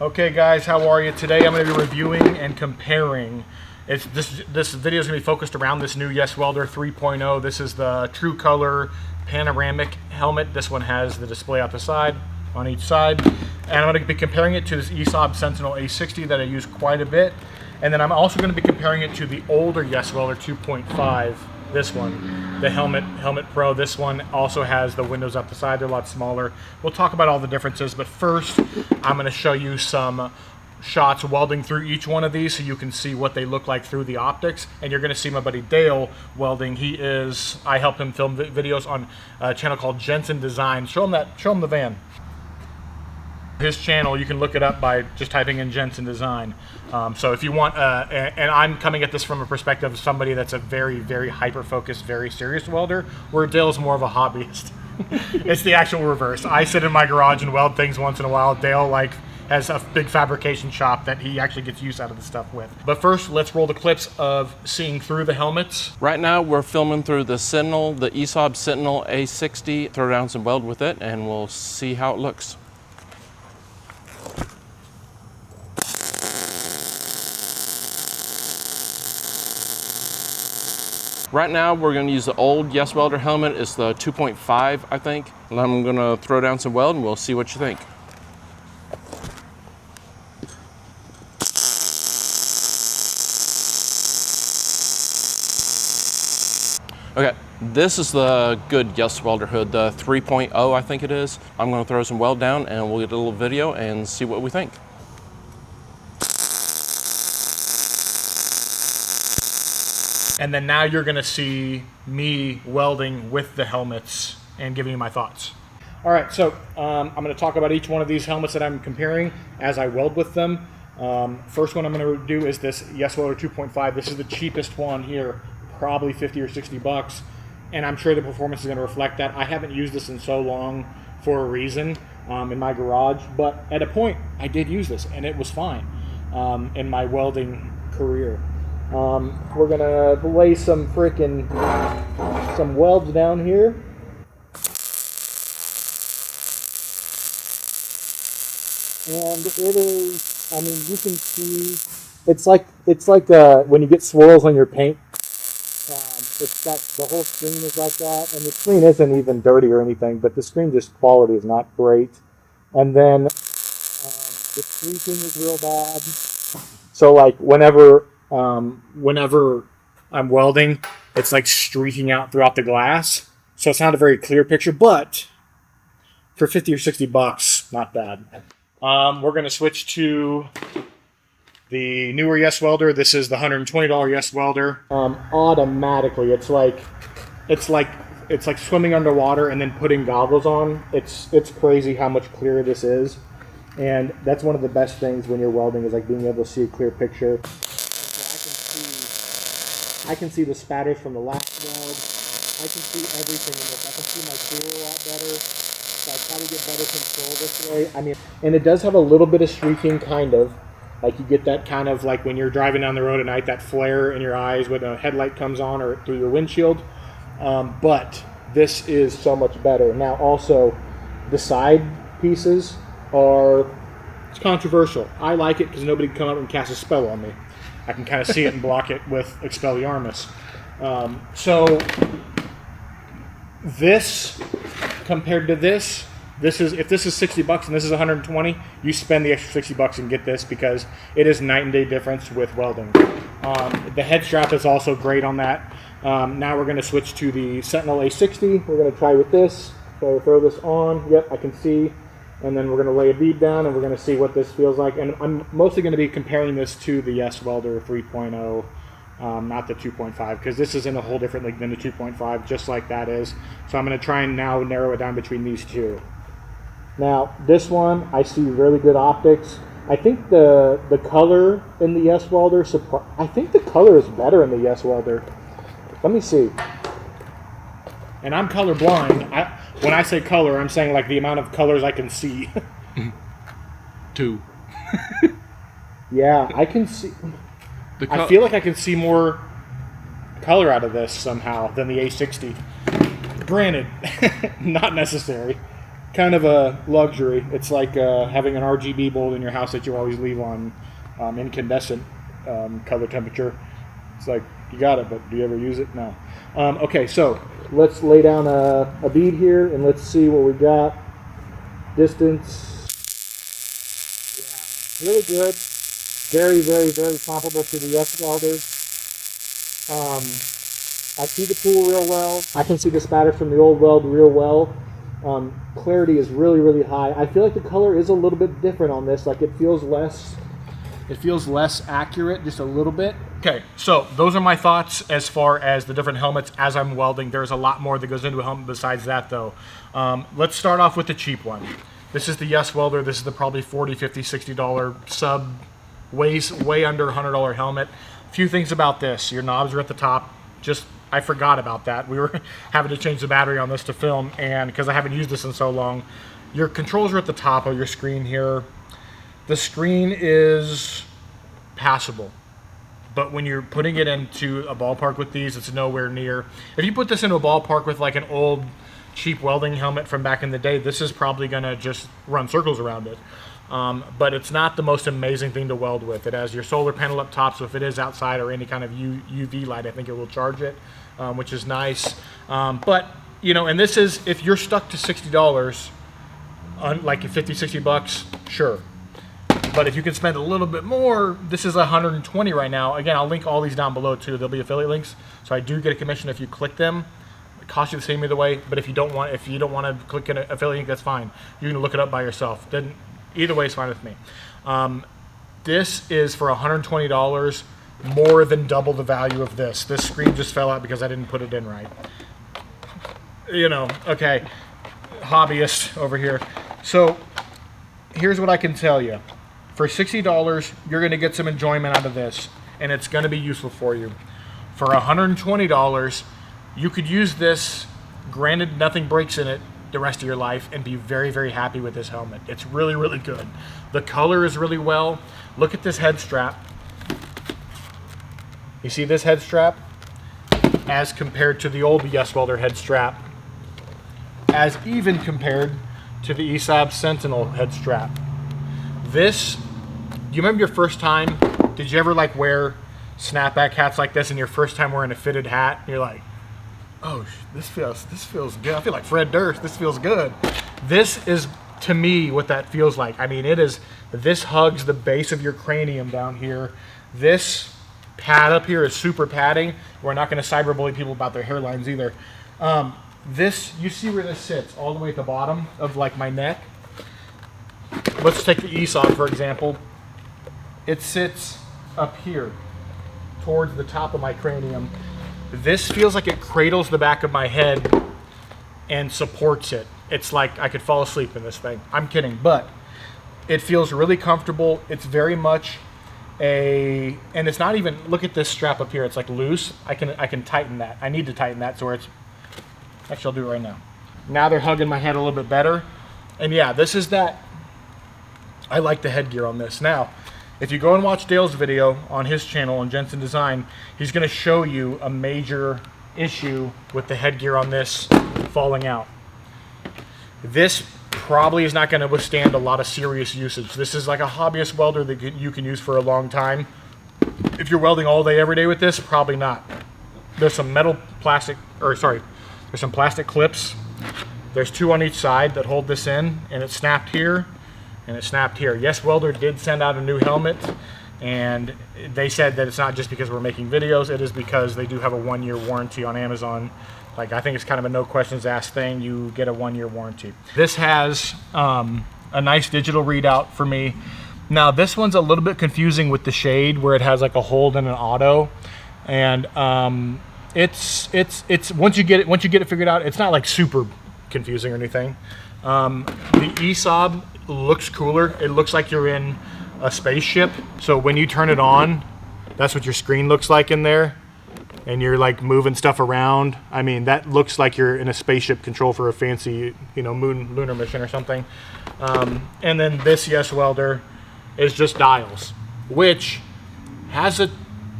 Okay guys, how are you? Today I'm going to be reviewing and comparing. This video is going to be focused around this new Yeswelder 3.0. This is the True Color Panoramic helmet. This one has the display out the side, on each side. And I'm going to be comparing it to this ESAB Sentinel A60 that I use quite a bit. And then I'm also going to be comparing it to the older Yeswelder 2.5. This one, the Helmet Pro. This one also has the windows up the side. They're a lot smaller. We'll talk about all the differences, but first I'm going to show you some shots welding through each one of these so you can see what they look like through the optics. And you're going to see my buddy Dale welding. I help him film videos on a channel called Jensen Design. Show him the van. His channel, you can look it up by just typing in Jensen Design. So if you want, and I'm coming at this from a perspective of somebody that's a very, very hyper-focused, very serious welder, where Dale's more of a hobbyist. It's the actual reverse. I sit in my garage and weld things once in a while. Dale has a big fabrication shop that he actually gets use out of the stuff with. But first, let's roll the clips of seeing through the helmets. Right now, we're filming through the Sentinel, the ESAB Sentinel A60. Throw down some weld with it, and we'll see how it looks. Right now, we're going to use the old Yeswelder helmet. It's the 2.5, I think. And I'm going to throw down some weld, and we'll see what you think. Okay, this is the good Yeswelder hood, the 3.0, I think it is. I'm going to throw some weld down, and we'll get a little video and see what we think. And then now you're going to see me welding with the helmets and giving you my thoughts. All right, so I'm going to talk about each one of these helmets that I'm comparing as I weld with them. First one I'm going to do is this Yeswelder 2.5. This is the cheapest one here, probably 50 or 60 bucks. And I'm sure the performance is going to reflect that. I haven't used this in so long for a reason in my garage. But at a point, I did use this, and it was fine in my welding career. We're gonna lay some welds down here. And it is, I mean, you can see, it's like when you get swirls on your paint. It's got, the whole screen is like that, and the screen isn't even dirty or anything, but the screen just quality is not great. And then the streaking is real bad. So like whenever I'm welding, it's like streaking out throughout the glass. So it's not a very clear picture, but for 50 or 60 bucks, not bad. We're going to switch to the newer Yeswelder. This is the $120 Yeswelder. Automatically, it's like swimming underwater and then putting goggles on. It's crazy how much clearer this is. And that's one of the best things when you're welding, is like being able to see a clear picture. I can see the spatters from the last weld. I can see everything in this. I can see my tool a lot better. So I try to get better control this way. I mean, and it does have a little bit of streaking, kind of. Like you get that kind of like when you're driving down the road at night, that flare in your eyes when a headlight comes on or through your windshield. But this is so much better. Now also, the side pieces it's controversial. I like it because nobody can come up and cast a spell on me. I can kind of see it and block it with Expelliarmus. So this compared to this is, if this is 60 bucks and this is 120, you spend the extra 60 bucks and get this, because it is night and day difference with welding. The head strap is also great on that. Now we're going to switch to the Sentinel A60. We're going to try with this. So throw this on. Yep, I can see. And then we're going to lay a bead down, and we're going to see what this feels like. And I'm mostly going to be comparing this to the Yeswelder 3.0, not the 2.5, because this is in a whole different league than the 2.5, just like that is. So I'm going to try and now narrow it down between these two. Now, this one, I see really good optics. I think the color in the Yeswelder, I think the color is better in the Yeswelder. Let me see. And I'm colorblind. When I say color, I'm saying like the amount of colors I can see. 2. Yeah, I can see. I feel like I can see more color out of this somehow than the A60. Granted, not necessary. kind of a luxury. It's like having an RGB bulb in your house that you always leave on incandescent color temperature. It's like, you got it, but do you ever use it? No. Okay, so let's lay down a bead here and let's see what we got. Distance. Yeah, really good. Very, very, very comparable to the Yeswelder. I see the tool real well. I can see the spatter from the old weld real well. Clarity is really, really high. I feel like the color is a little bit different on this. Like it feels less accurate, just a little bit. Okay, so those are my thoughts as far as the different helmets as I'm welding. There's a lot more that goes into a helmet besides that though. Let's start off with the cheap one. This is the Yeswelder. This is the probably $40, $50, $60 sub, way under $100 helmet. A few things about this. Your knobs are at the top. I forgot about that. We were having to change the battery on this to film, and because I haven't used this in so long, your controls are at the top of your screen here. The screen is passable, but when you're putting it into a ballpark with these, it's nowhere near. If you put this into a ballpark with like an old cheap welding helmet from back in the day, this is probably gonna just run circles around it. But it's not the most amazing thing to weld with. It has your solar panel up top, so if it is outside or any kind of UV light, I think it will charge it, which is nice. But, you know, and this is, if you're stuck to $60, like $50-$60, sure. But if you can spend a little bit more, this is $120 right now. Again, I'll link all these down below too. There'll be affiliate links, so I do get a commission if you click them. It costs you the same either way. But if you don't want to click an affiliate link, that's fine. You can look it up by yourself. Either way is fine with me. This is for $120, more than double the value of this. This screen just fell out because I didn't put it in right. You know, okay, hobbyist over here. So here's what I can tell you. For $60, you're going to get some enjoyment out of this, and it's going to be useful for you. For $120, you could use this, granted nothing breaks in it, the rest of your life, and be very, very happy with this helmet. It's really, really good. The color is really well. Look at this head strap. You see this head strap? As compared to the old Yeswelder head strap. As even compared to the ESAB Sentinel head strap. This, do you remember your first time? Did you ever like wear snapback hats like this, and your first time wearing a fitted hat? You're like, oh, this feels good. I feel like Fred Durst. This feels good. This is, to me, what that feels like. I mean, this hugs the base of your cranium down here. This pad up here is super padding. We're not going to cyberbully people about their hairlines either. You see where this sits, all the way at the bottom of like my neck. Let's take the ESAB, for example. It sits up here, towards the top of my cranium. This feels like it cradles the back of my head and supports it. It's like I could fall asleep in this thing. I'm kidding, but it feels really comfortable. It's very much and it's not even, look at this strap up here. It's like loose. I can tighten that. I need to tighten that so where it's, actually I'll do it right now. Now they're hugging my head a little bit better. And yeah, this is that, I like the headgear on this. Now, if you go and watch Dale's video on his channel on Jensen Design, he's going to show you a major issue with the headgear on this falling out. This probably is not going to withstand a lot of serious usage. This is like a hobbyist welder that you can use for a long time. If you're welding all day, every day with this, probably not. There's some there's some plastic clips. There's two on each side that hold this in, and it's snapped here. And it snapped here. Yeswelder did send out a new helmet, and they said that it's not just because we're making videos, it is because they do have a 1-year warranty on Amazon. Like, I think it's kind of a no questions asked thing. You get a 1-year warranty. This has a nice digital readout for me. Now, this one's a little bit confusing with the shade where it has like a hold and an auto. And it's once you get it figured out, it's not like super confusing or anything. The ESAB looks cooler. It looks like you're in a spaceship. So when you turn it on, that's what your screen looks like in there. And you're like moving stuff around. I mean, that looks like you're in a spaceship control for a fancy, you know, lunar mission or something. And then this Yeswelder is just dials, which has a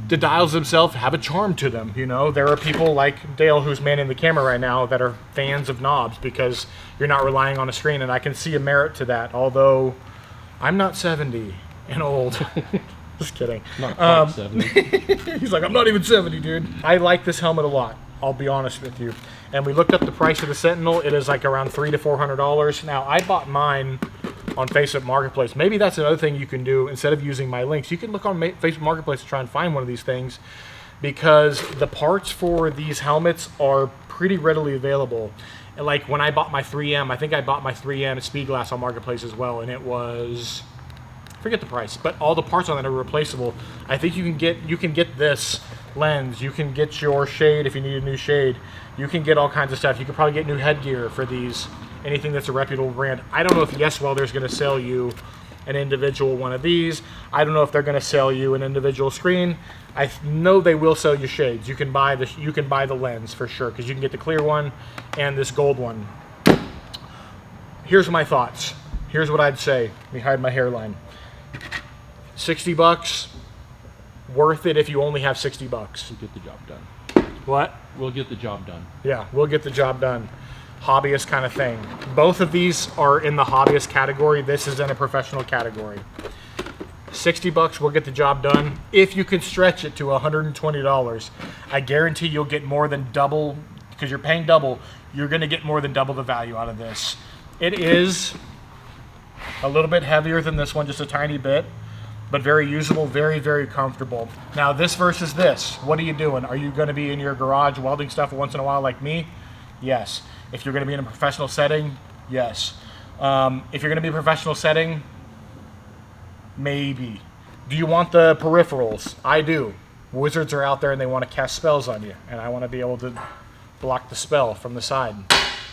the dials themselves have a charm to them. You know, there are people like Dale, who's manning the camera right now, that are fans of knobs because you're not relying on a screen, and I can see a merit to that, although I'm not 70 and old. Just kidding. Not quite 70. He's like, I'm not even 70, dude. I like this helmet a lot, I'll be honest with you. And we looked up the price of the Sentinel. It is like around $300 to $400. Now, I bought mine on Facebook Marketplace. Maybe that's another thing you can do. Instead of using my links, you can look on Facebook Marketplace to try and find one of these things, because the parts for these helmets are pretty readily available. And like when I bought my 3M, I think I bought my 3M speed glass on Marketplace as well, and it was, forget the price, but all the parts on that are replaceable. I think you can get this lens, you can get your shade if you need a new shade, you can get all kinds of stuff. You could probably get new headgear for these, anything that's a reputable brand. I don't know if Yeswelder is going to sell you an individual one of these. I don't know if they're going to sell you an individual screen. I know they will sell you shades. You can buy the lens for sure, because you can get the clear one and this gold one. Here's my thoughts. Here's what I'd say. Let me hide my hairline. 60 bucks, worth it if you only have 60 bucks. We'll get the job done. What? We'll get the job done. Yeah, we'll get the job done. Hobbyist kind of thing. Both of these are in the hobbyist category. This is in a professional category. 60 bucks will get the job done. If you can stretch it to $120, I guarantee you'll get more than double, because you're paying double, you're going to get more than double the value out of this. It is a little bit heavier than this one, just a tiny bit, but very usable, very, very comfortable. Now this versus this, what are you doing? Are you going to be in your garage welding stuff once in a while like me? Yes. If you're going to be in a professional setting, yes. If you're going to be in a professional setting, maybe. Do you want the peripherals? I do. Wizards are out there and they want to cast spells on you, and I want to be able to block the spell from the side.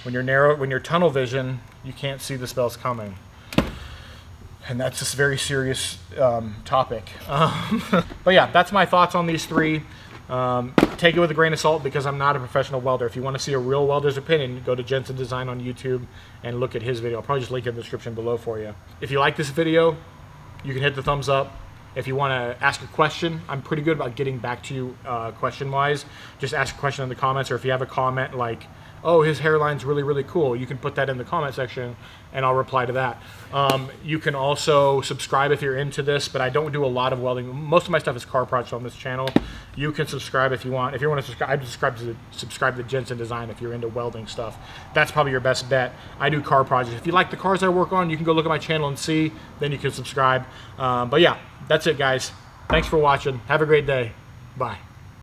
When you're tunnel vision, you can't see the spells coming. And that's just a very serious topic. But yeah, that's my thoughts on these three. Take it with a grain of salt, because I'm not a professional welder. If you want to see a real welder's opinion, go to Jensen Design on YouTube and look at his video. I'll probably just link it in the description below for you. If you like this video, you can hit the thumbs up. If you want to ask a question, I'm pretty good about getting back to you question-wise. Just ask a question in the comments, or if you have a comment like, oh, his hairline's really, really cool, you can put that in the comment section and I'll reply to that. You can also subscribe if you're into this, but I don't do a lot of welding. Most of my stuff is car projects on this channel. You can subscribe if you want. If you want to subscribe, I'd subscribe to Jensen Design if you're into welding stuff. That's probably your best bet. I do car projects. If you like the cars I work on, you can go look at my channel and see, then you can subscribe. But yeah, that's it, guys. Thanks for watching. Have a great day. Bye.